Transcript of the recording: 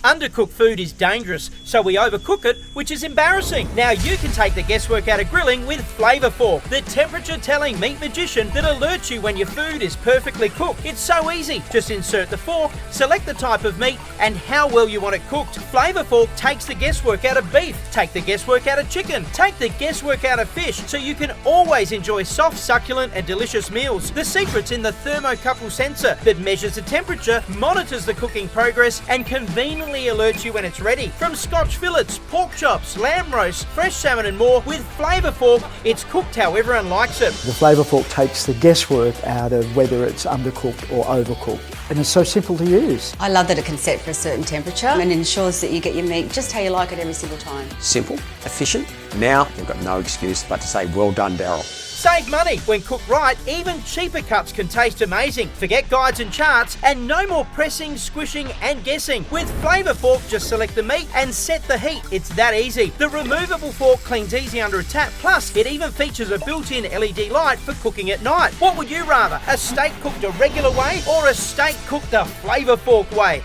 Undercooked food is dangerous, so we overcook it, which is embarrassing. Now you can take the guesswork out of grilling with Flavour Fork, the temperature-telling meat magician that alerts you when your food is perfectly cooked. It's so easy. Just insert the fork, select the type of meat and how well you want it cooked. Flavour Fork takes the guesswork out of beef, take the guesswork out of chicken, take the guesswork out of fish, so you can always enjoy soft, succulent and delicious meals. The secret's in the thermocouple sensor that measures the temperature, monitors the cooking progress and conveniently alerts you when it's ready. From Scotch fillets, pork chops, lamb roast, fresh salmon and more, with Flavour Fork, it's cooked how everyone likes it. The Flavour Fork takes the guesswork out of whether it's undercooked or overcooked, and it's so simple to use. I love that it can set for a certain temperature and ensures that you get your meat just how you like it every single time. Simple, efficient. Now you've got no excuse but to say well done, Daryl. Save money. When cooked right, even cheaper cuts can taste amazing. Forget guides and charts and no more pressing, squishing and guessing. With Flavour Fork, just select the meat and set the heat. It's that easy. The removable fork cleans easy under a tap. Plus, it even features a built-in LED light for cooking at night. What would you rather? A steak cooked a regular way or a steak cooked the Flavour Fork way?